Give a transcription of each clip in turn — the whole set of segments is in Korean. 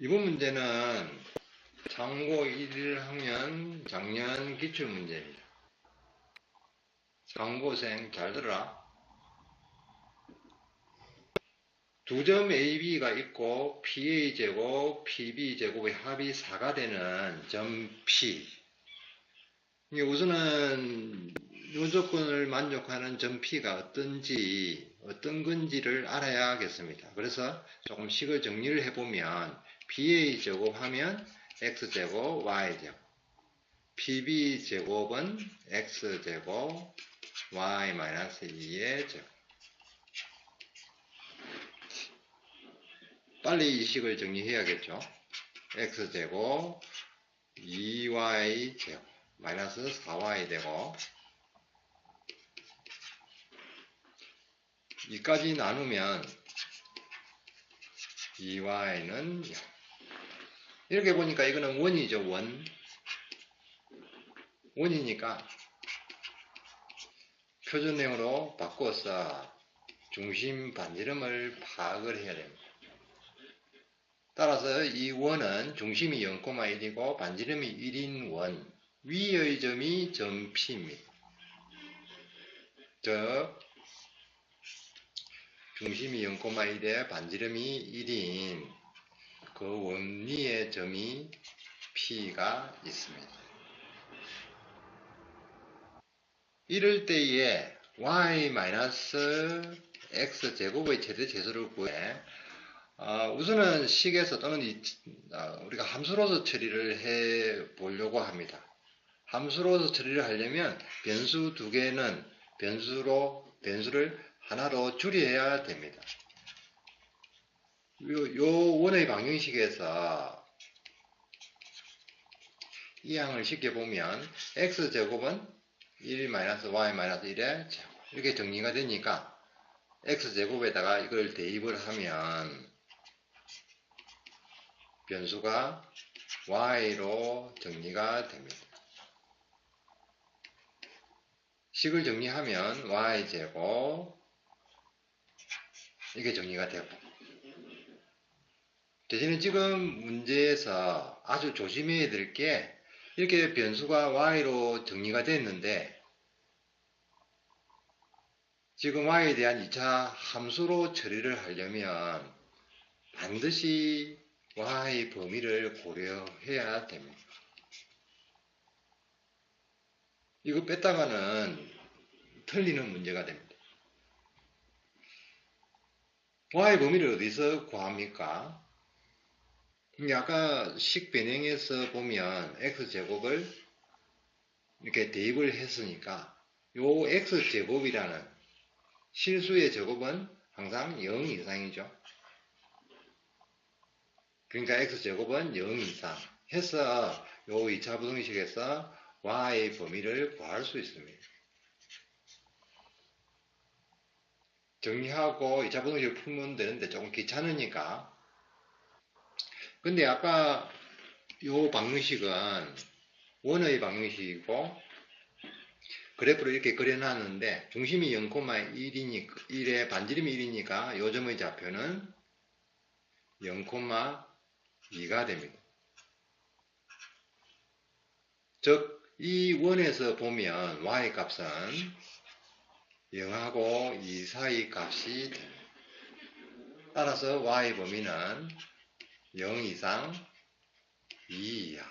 이번 문제는 참고 1학년 작년 기출문제입니다. 참고생 잘 들어라. 두 점 AB가 있고 PA제곱, PB제곱의 합이 4가 되는 점 P. 우선은 요조건을 만족하는 점 P가 어떤 건지를 알아야겠습니다. 그래서 조금 식을 정리를 해보면 PA제곱 하면 X제곱, Y제곱. PB제곱은 X제곱, Y-2의 제곱. 빨리 이 식을 정리해야겠죠. X제곱, 2Y 제곱, 마이너스 4Y 되고, 이까지 나누면 2Y는 0. 이렇게 보니까 이거는 원이죠, 원. 원이니까 표준형으로 바꿔서 중심 반지름을 파악을 해야 됩니다. 따라서 이 원은 중심이 0,1이고 반지름이 1인 원, 위의 점이 점 P입니다. 즉 중심이 0,1에 반지름이 1인 그 원 위의 점이 P가 있습니다. 이럴 때에 y-x제곱의 최대체수를 구해 우선은 식에서 또는 우리가 함수로서 처리를 해 보려고 합니다. 함수로서 처리를 하려면 변수 두 개는 변수를 하나로 줄여야 됩니다. 요 원의 방정식에서 이 양을 쉽게 보면 x제곱은 1-y-1의 제곱 이렇게 정리가 되니까 x제곱에다가 이걸 대입을 하면 변수가 y로 정리가 됩니다. 식을 정리하면 y제곱 이게 정리가 되고, 대신에 지금 문제에서 아주 조심해야 될 게 이렇게 변수가 y로 정리가 됐는데 지금 y에 대한 2차 함수로 처리를 하려면 반드시 y 범위를 고려해야 됩니다. 이거 뺐다가는 틀리는 문제가 됩니다. y 범위를 어디서 구합니까? 아까 식 변형에서 보면 x제곱을 이렇게 대입을 했으니까 요 x제곱이라는 실수의 제곱은 항상 0 이상이죠. 그러니까 x제곱은 0 이상 해서 요 2차 부등식에서 y 범위를 구할 수 있습니다. 정리하고 2차 부등식을 풀면 되는데 조금 귀찮으니까. 근데 아까 요 방정식은 원의 방정식이고 그래프를 이렇게 그려놨는데 중심이 0,1에 반지름이 1이니까 요 점의 좌표는 0,2가 됩니다. 즉 이 원에서 보면 y 값은 0하고 2 사이 값이 됩니다. 따라서 y 범위는 0 이상 2 이하.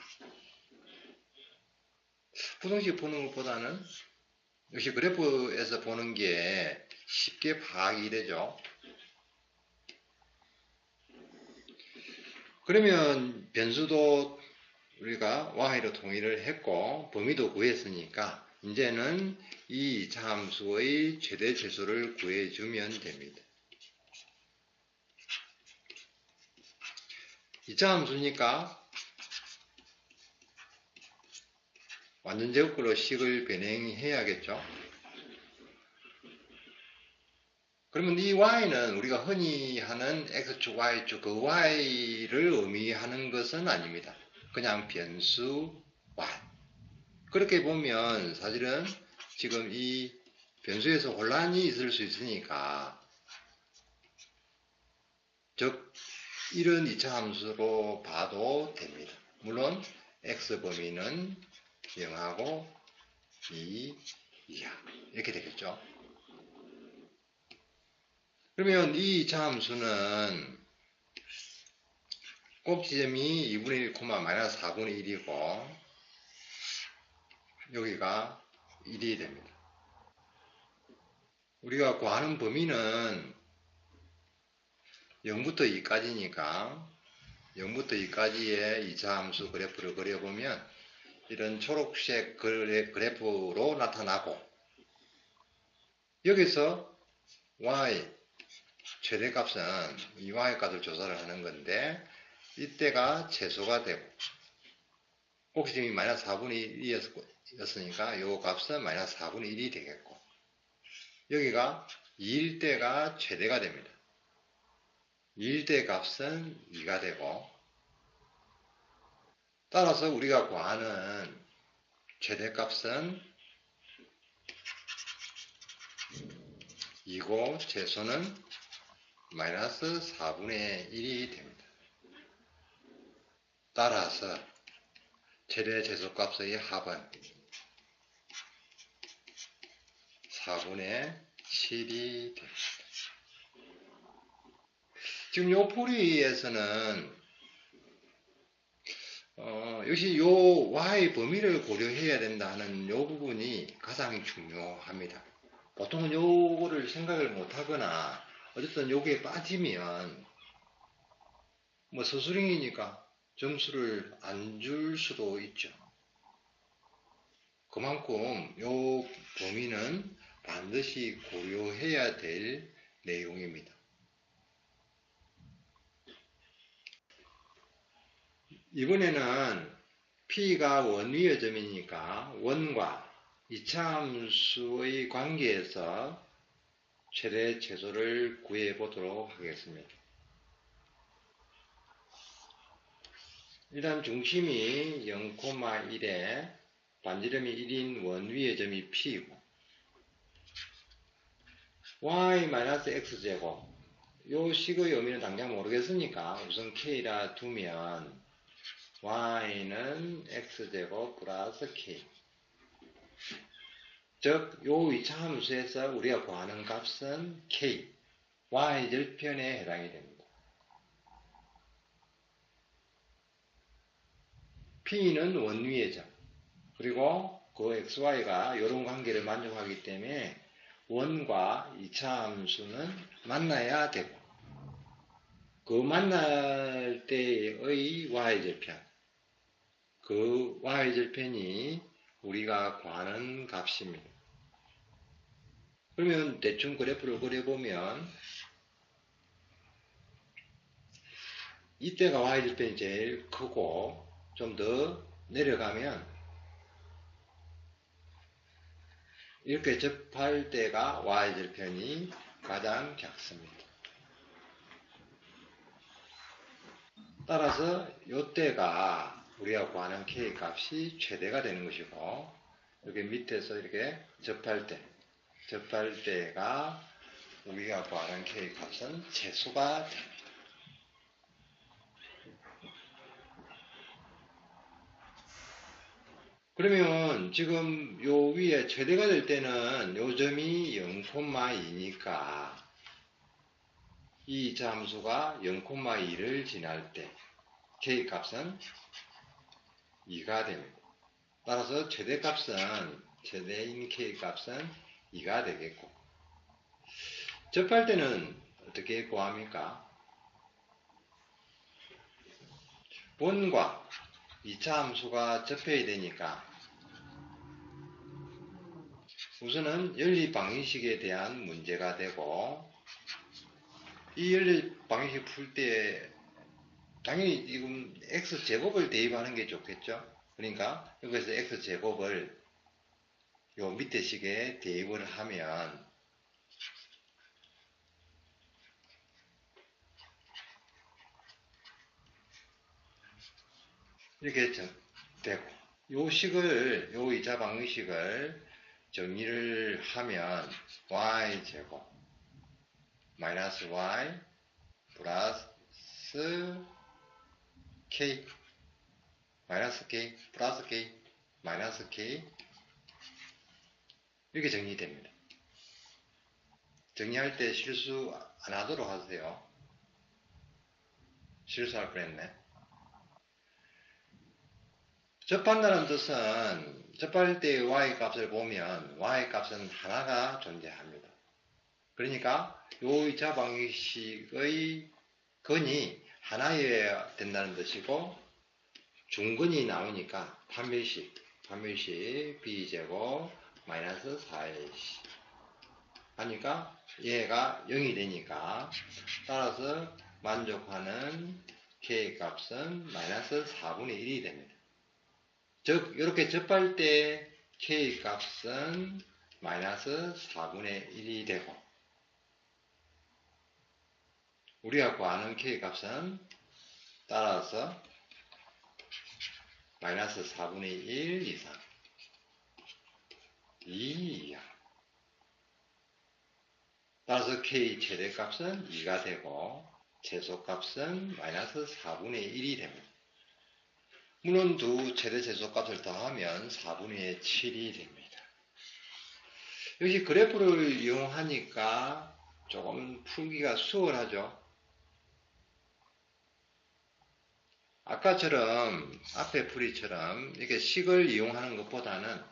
부등식 푸는 것보다는 역시 그래프에서 보는 게 쉽게 파악이 되죠. 그러면 변수도 우리가 y로 통일을 했고 범위도 구했으니까 이제는 이 2차 함수의 최대체수를 구해주면 됩니다. 2차 함수니까 완전 제곱글로 식을 변형해야겠죠. 그러면 이 y는 우리가 흔히 하는 x축, y축 그 y를 의미하는 것은 아닙니다. 그냥 변수 y. 그렇게 보면 사실은 지금 이 변수에서 혼란이 있을 수 있으니까, 즉 이런 2차 함수로 봐도 됩니다. 물론 x 범위는 0하고 2 이하 이렇게 되겠죠. 그러면 이 2차 함수는 꼭지점이 2분의 1, 마이너스 4분의 1이고 여기가 1이 됩니다. 우리가 구하는 범위는 0부터 2까지니까 0부터 2까지의 2차 함수 그래프를 그려보면 이런 초록색 그래프로 나타나고 여기서 y 최대값은 이 y값을 조사를 하는 건데 이때가 최소가 되고 꼭지점이 마이너스 4분의 1이었으니까 이 값은 마이너스 4분의 1이 되겠고 여기가 2일 때가 최대가 됩니다. 2일 때 값은 2가 되고 따라서 우리가 구하는 최대값은 2고 최소는 마이너스 4분의 1이 됩니다. 따라서 최대 최소값의 합은 4분의 7이 됩니다. 지금 요 풀이에서는 역시 요 y 범위를 고려해야 된다는 요 부분이 가장 중요합니다. 보통은 요거를 생각을 못하거나 어쨌든 요게 빠지면 뭐 서술형이니까 점수를 안 줄 수도 있죠. 그만큼 요 범위는 반드시 고려해야 될 내용입니다. 이번에는 P가 원위의 점이니까 원과 이차함수의 관계에서 최대 최소를 구해 보도록 하겠습니다. 일단 중심이 0,1에 반지름이 1인 원위의 점이 P이고 y-x제곱 요 식의 의미는 당장 모르겠으니까 우선 K라 두면 y는 x제곱 플러스 k 즉 요 2차 함수에서 우리가 구하는 값은 k y절편에 해당이 됩니다. P는 원위의 점 그리고 그 xy가 이런 관계를 만족하기 때문에 원과 2차 함수는 만나야 되고 그 만날 때의 y절편 그 y절편이 우리가 구하는 값입니다. 그러면 대충 그래프를 그려보면 이때가 y절편이 제일 크고 좀 더 내려가면 이렇게 접할 때가 y절편이 가장 작습니다. 따라서 이때가 우리가 구하는 k 값이 최대가 되는 것이고 여기 밑에서 이렇게 접할 때가 우리가 구하는 k 값은 최소가 됩니다. 그러면 지금 요 위에 최대가 될 때는 요 점이 0,2니까 이 함수가 0,2를 지날 때 k값은 2가 됩니다. 따라서 최대인 k값은 2가 되겠고 접할 때는 어떻게 구합니까? 원과 2차 함수가 접해야 되니까 우선은 연립 방정식에 대한 문제가 되고 이 연립 방정식 풀 때 당연히 지금 x제곱을 대입하는 게 좋겠죠. 그러니까 여기서 x제곱을 요 밑에 식에 대입을 하면 이렇게 되고 요 2차 방정식을 정리를 하면 y제곱 마이너스 y 플러스 마이너스 k, 마이너스 k, 플러스 k, 마이너스 k 이렇게 정리됩니다. 정리할 때 실수 안 하도록 하세요. 실수할 뻔했네. 접한다는 뜻은 접할 때의 y 값을 보면 y 값은 하나가 존재합니다. 그러니까 요 2차 방정식의 근이 하나여야 된다는 뜻이고 중근이 나오니까 판별식 b제곱 마이너스 4ac 하니까 얘가 0이 되니까 따라서 만족하는 k 값은 마이너스 4분의 1이 됩니다. 즉 이렇게 접할 때 k 값은 마이너스 4분의 1이 되고 우리가 구하는 k 값은 따라서 마이너스 4분의 1 이상 2 이하 따라서 k 최대값은 2가 되고 최소값은 마이너스 4분의 1이 됩니다. 물론 두 최대 최소값을 더하면 4분의 7이 됩니다. 역시 그래프를 이용하니까 조금 풀기가 수월하죠. 아까처럼 앞에 풀이처럼 이렇게 식을 이용하는 것보다는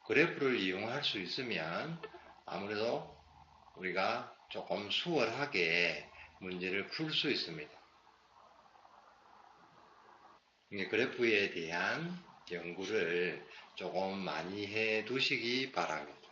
그래프를 이용할 수 있으면 아무래도 우리가 조금 수월하게 문제를 풀 수 있습니다. 그래프에 대한 연구를 조금 많이 해 두시기 바랍니다.